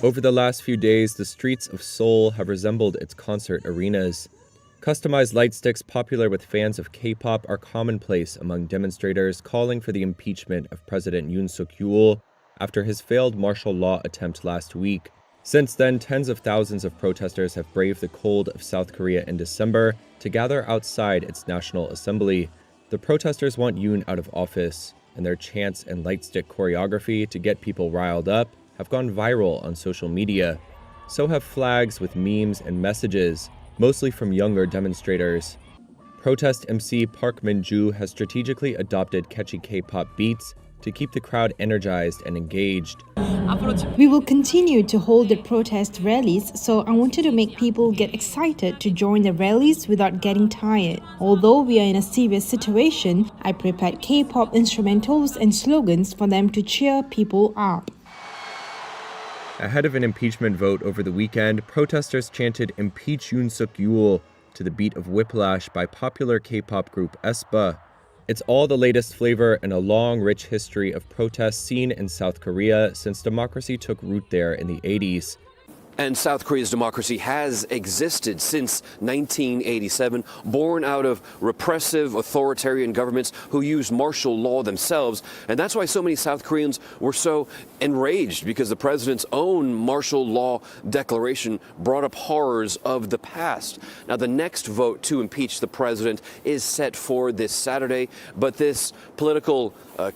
Over the last few days, the streets of Seoul have resembled its concert arenas. Customized light sticks popular with fans of K-pop are commonplace among demonstrators calling for the impeachment of President Yoon Suk-yeol after his failed martial law attempt last week. Since then, tens of thousands of protesters have braved the cold of South Korea in December to gather outside its National Assembly. The protesters want Yoon out of office, and their chants and light stick choreography to get people riled up have gone viral on social media. So have flags with memes and messages, mostly from younger demonstrators. Protest MC Park Min-ju has strategically adopted catchy K-pop beats to keep the crowd energized and engaged. We will continue to hold the protest rallies, so I wanted to make people get excited to join the rallies without getting tired. Although we are in a serious situation, I prepared K-pop instrumentals and slogans for them to cheer people up. Ahead of an impeachment vote over the weekend, protesters chanted "Impeach Yoon Suk-yeol" to the beat of Whiplash by popular K-pop group aespa. It's all the latest flavor in a long, rich history of protests seen in South Korea since democracy took root there in the 80s. And South Korea's democracy has existed since 1987, born out of repressive authoritarian governments who used martial law themselves. And that's why so many South Koreans were so enraged, because the president's own martial law declaration brought up horrors of the past. Now, the next vote to impeach the president is set for this Saturday, but this political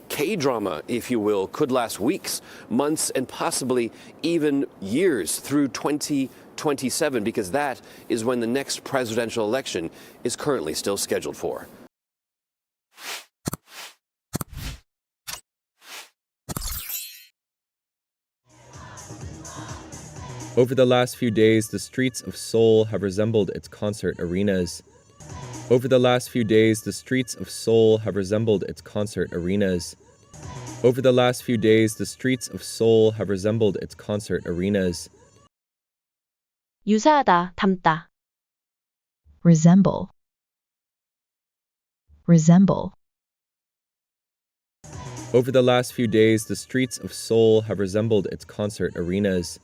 K-drama, if you will, could last weeks, months, and possibly even years through 2027, because that is when the next presidential election is currently still scheduled for. Over the last few days, the streets of Seoul have resembled its concert arenas. Over the last few days, the streets of Seoul have resembled its concert arenas. Over the last few days, the streets of Seoul have resembled its concert arenas. 유사하다, 닮다. resemble, resemble. Over the last few days, the streets of Seoul have resembled its concert arenas.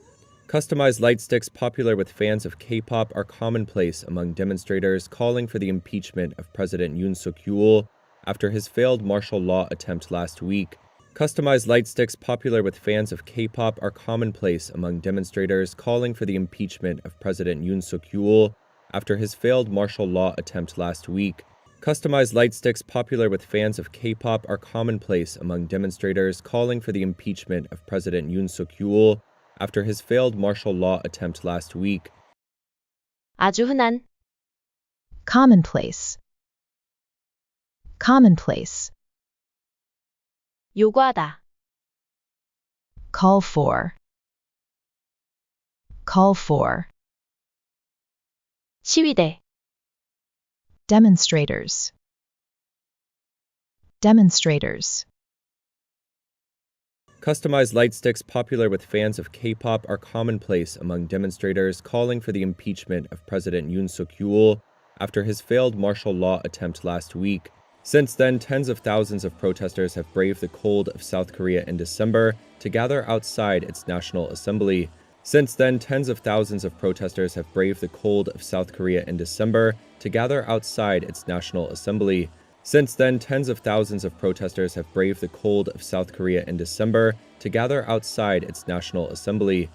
Customized light sticks popular with fans of K-pop are commonplace among demonstrators calling for the impeachment of President Yoon Suk-yeol after his failed martial law attempt last week. Customized light sticks popular with fans of K-pop are commonplace among demonstrators calling for the impeachment of President Yoon Suk-yeol after his failed martial law attempt last week. Customized light sticks popular with fans of K-pop are commonplace among demonstrators calling for the impeachment of President Yoon Suk-yeol after his failed martial law attempt last week. 아주 흔한. commonplace, commonplace. 요구하다. call for, call for. 시위대. demonstrators, demonstrators. Customized light sticks popular with fans of K-pop are commonplace among demonstrators calling for the impeachment of President Yoon Suk-yeol after his failed martial law attempt last week. Since then, tens of thousands of protesters have braved the cold of South Korea in December to gather outside its National Assembly. Since then, tens of thousands of protesters have braved the cold of South Korea in December to gather outside its National Assembly. Since then, tens of thousands of protesters have braved the cold of South Korea in December to gather outside its National Assembly.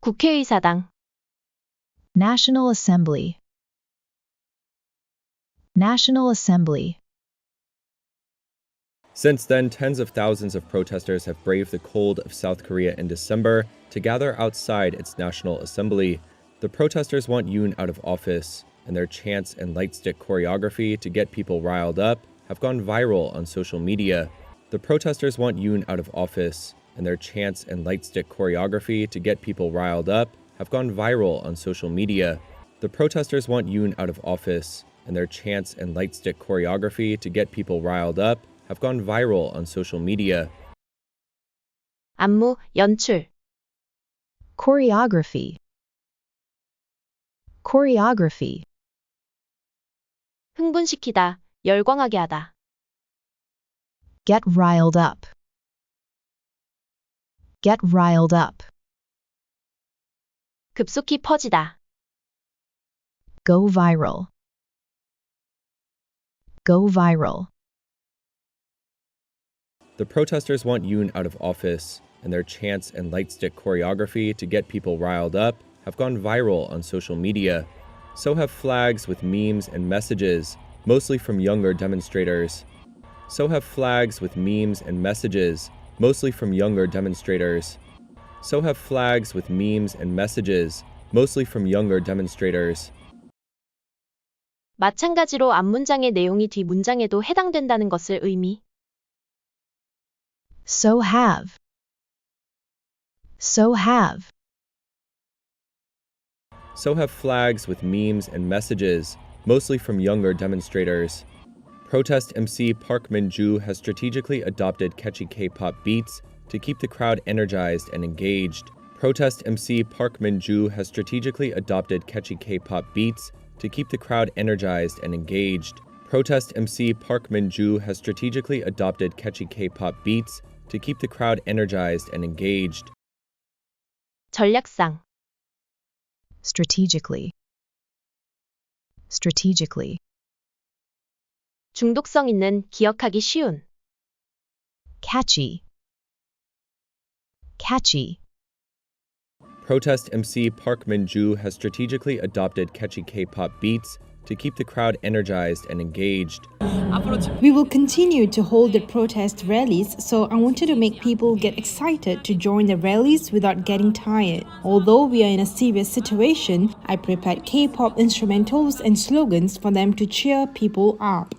국회의사당. National Assembly, National Assembly. Since then, tens of thousands of protesters have braved the cold of South Korea in December to gather outside its National Assembly. The protesters want Yoon out of office, and their chants and light stick choreography to get people riled up have gone viral on social media. The protesters want Yoon out of office, and their chants and light stick choreography to get people riled up have gone viral on social media. The protesters want Yoon out of office, and their chants and light stick choreography to get people riled up have gone viral on social media. 안무, 연출. Choreography, choreography. 흥분시키다, 열광하게 하다. Get riled up, get riled up. 급속히 퍼지다. Go viral. Go viral. The protesters want Yoon out of office, and their chants and light stick choreography to get people riled up have gone viral on social media. So have flags with memes and messages, mostly from younger demonstrators. So have flags with memes and messages, mostly from younger demonstrators. So have flags with memes and messages, mostly from younger demonstrators. 마찬가지로 앞문장의 내용이 뒤 문장에도 해당된다는 것을 의미. So have. So have. So have flags with memes and messages, mostly from younger demonstrators. Protest MC Park Min-joo has strategically adopted catchy K-pop beats to keep the crowd energized and engaged. Protest MC Park Min-joo has strategically adopted catchy K-pop beats to keep the crowd energized and engaged. Protest MC Park Min-joo has strategically adopted catchy K-pop beats to keep the crowd energized and engaged. 전략상. Strategically. Strategically. 중독성 있는, 기억하기 쉬운. Catchy. Catchy. Protest MC Park Min-joo has strategically adopted catchy K-pop beats to keep the crowd energized and engaged. We will continue to hold the protest rallies, so I wanted to make people get excited to join the rallies without getting tired. Although we are in a serious situation, I prepared K-pop instrumentals and slogans for them to cheer people up.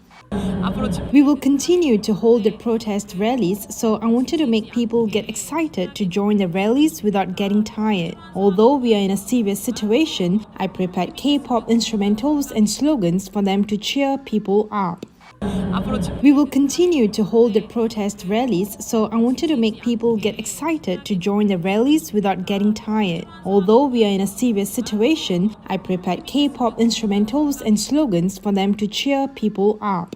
We will continue to hold the protest rallies, so I wanted to make people get excited to join the rallies without getting tired. Although we are in a serious situation, I prepared K-pop instrumentals and slogans for them to cheer people up. We will continue to hold the protest rallies, so I wanted to make people get excited to join the rallies without getting tired. Although we are in a serious situation, I prepared K-pop instrumentals and slogans for them to cheer people up.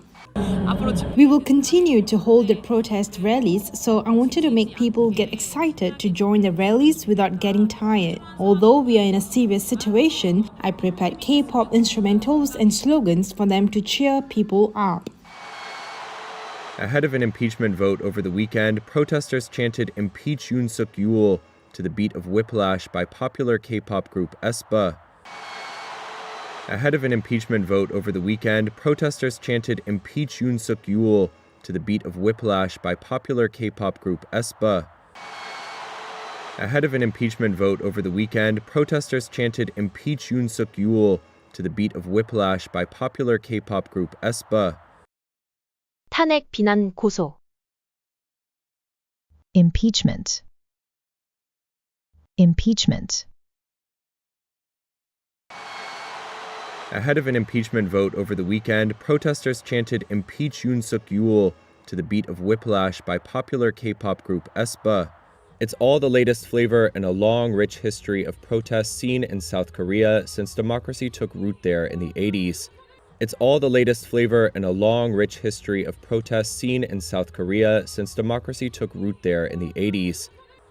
We will continue to hold the protest rallies, so I wanted to make people get excited to join the rallies without getting tired. Although we are in a serious situation, I prepared K-pop instrumentals and slogans for them to cheer people up. Ahead of an impeachment vote over the weekend, protesters chanted "Impeach Yoon Suk-yeol" to the beat of Whiplash by popular K-pop group aespa. Ahead of an impeachment vote over the weekend, protesters chanted "Impeach Yoon Suk-yeol" to the beat of Whiplash by popular K-pop group aespa. Ahead of an impeachment vote over the weekend, protesters chanted "Impeach Yoon Suk-yeol" to the beat of Whiplash by popular K-pop group aespa. 탄핵, 비난, 고소. Impeachment. Impeachment. Ahead of an impeachment vote over the weekend, protesters chanted "Impeach Yoon Suk-yeol" to the beat of Whiplash by popular K-pop group aespa. It's all the latest flavor in a long, rich history of protests seen in South Korea since democracy took root there in the 80s. It's all the latest flavor in a long, rich history of protests seen in South Korea since democracy took root there in the 80s.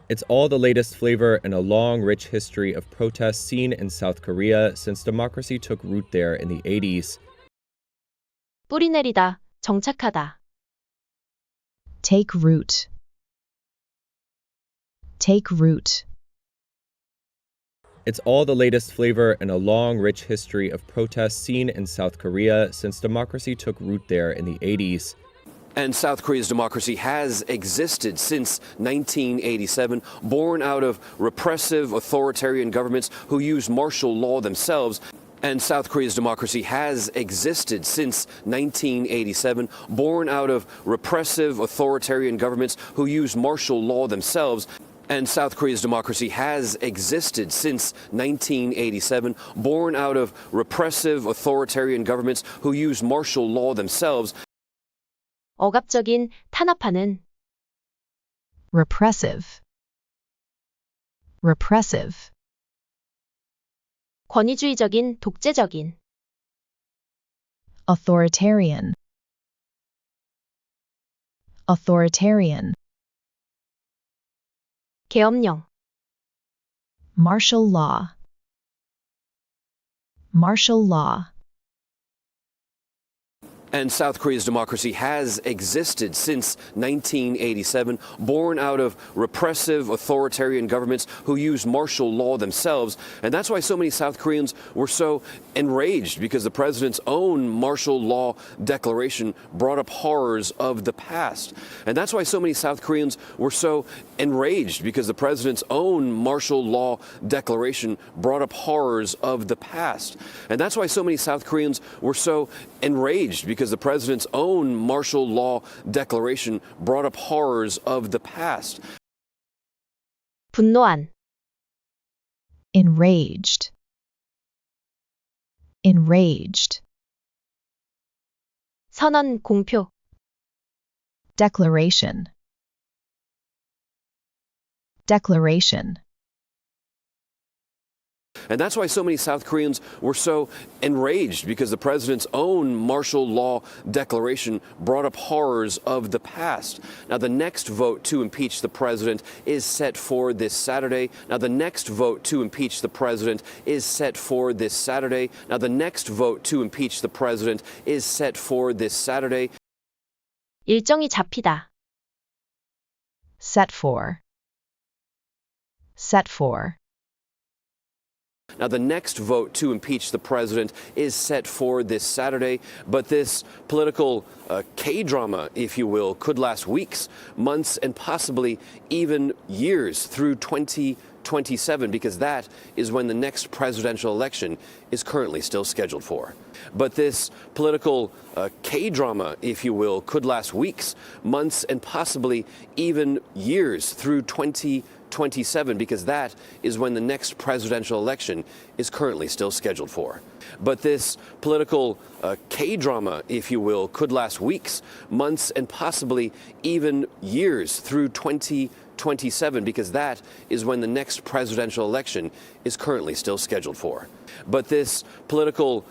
It's all the latest flavor in a long, rich history of protests seen in South Korea since democracy took root there in the 80s. 뿌리내리다, 정착하다. Take root. Take root. It's all the latest flavor in a long, rich history of protests seen in South Korea since democracy took root there in the 80s. And South Korea's democracy has existed since 1987, born out of repressive authoritarian governments who use martial law themselves. And South Korea's democracy has existed since 1987, born out of repressive authoritarian governments who use martial law themselves. And South Korea's democracy has existed since 1987, born out of repressive authoritarian governments who use martial law themselves. 억압적인, 탄압하는. Repressive. Repressive. 권위주의적인, 독재적인. Authoritarian. Authoritarian. 계엄령. Martial law. Martial law. And South Korea's democracy has existed since 1987, born out of repressive authoritarian governments who used martial law themselves. And that's why so many South Koreans were so enraged, because the president's own martial law declaration brought up horrors of the past. And that's why so many South Koreans were so enraged, because the president's own martial law declaration brought up horrors of the past. And that's why so many South Koreans were so enraged, because the president's own martial law declaration brought up horrors of the past. 분노한, Enraged. Enraged. 선언, 공표, Declaration. Declaration. And that's why so many South Koreans were so enraged, because the president's own martial law declaration brought up horrors of the past. Now, the next vote to impeach the president is set for this Saturday. Now, the next vote to impeach the president is set for this Saturday. Now, the next vote to impeach the president is set for this Saturday. 일정이 잡히다, Set for. Set for. Now, the next vote to impeach the president is set for this Saturday, but this political K-drama, if you will, could last weeks, months, and possibly even years through 2027, because that is when the next presidential election is currently still scheduled for. But this political K-drama, if you will, could last weeks, months, and possibly even years through 2027, because that is when the next presidential election is currently still scheduled for. But this political K-drama, if you will, could last weeks, months, and possibly even years through 2027, because that is when the next presidential election is currently still scheduled for. But this political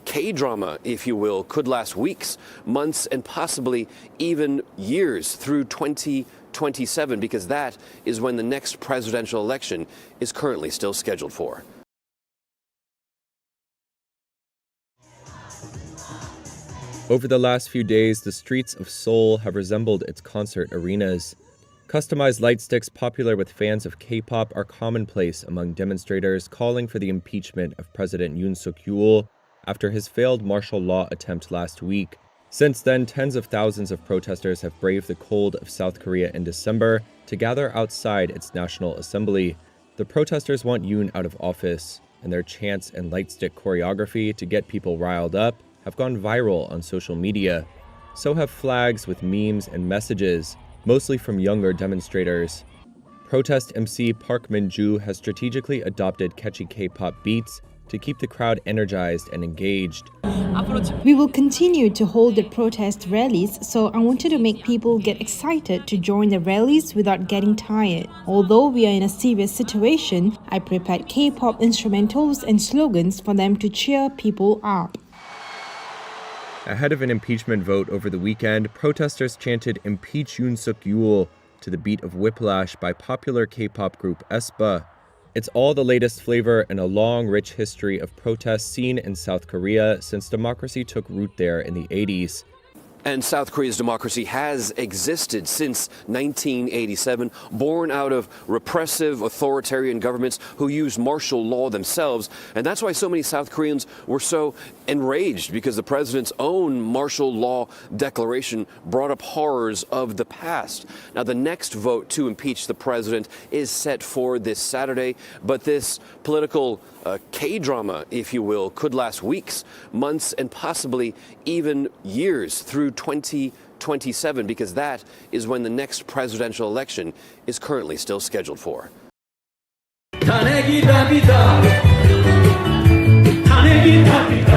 K-drama, if you will, could last weeks, months, and possibly even years through 2027, because that is when the next presidential election is currently still scheduled for. Over the last few days, the streets of Seoul have resembled its concert arenas. Customized light sticks popular with fans of K-pop are commonplace among demonstrators calling for the impeachment of President Yoon Suk-yeol after his failed martial law attempt last week. Since then, tens of thousands of protesters have braved the cold of South Korea in December to gather outside its National Assembly. The protesters want Yoon out of office, and their chants and light stick choreography to get people riled up have gone viral on social media. So have flags with memes and messages, mostly from younger demonstrators. Protest MC Park Min-ju has strategically adopted catchy K-pop beats to keep the crowd energized and engaged. We will continue to hold the protest rallies, so I wanted to make people get excited to join the rallies without getting tired. Although we are in a serious situation, I prepared K-pop instrumentals and slogans for them to cheer people up. Ahead of an impeachment vote over the weekend, protesters chanted "Impeach Yoon Suk-yeol" to the beat of Whiplash by popular K-pop group aespa. It's all the latest flavor in a long, rich history of protests seen in South Korea since democracy took root there in the 80s. And South Korea's democracy has existed since 1987, born out of repressive authoritarian governments who used martial law themselves. And that's why so many South Koreans were so enraged, because the president's own martial law declaration brought up horrors of the past. Now, the next vote to impeach the president is set for this Saturday, but this political K-drama, if you will, could last weeks, months, and possibly even years through 2027, because that is when the next presidential election is currently still scheduled for. 탄핵이다 비다 탄핵이다 비다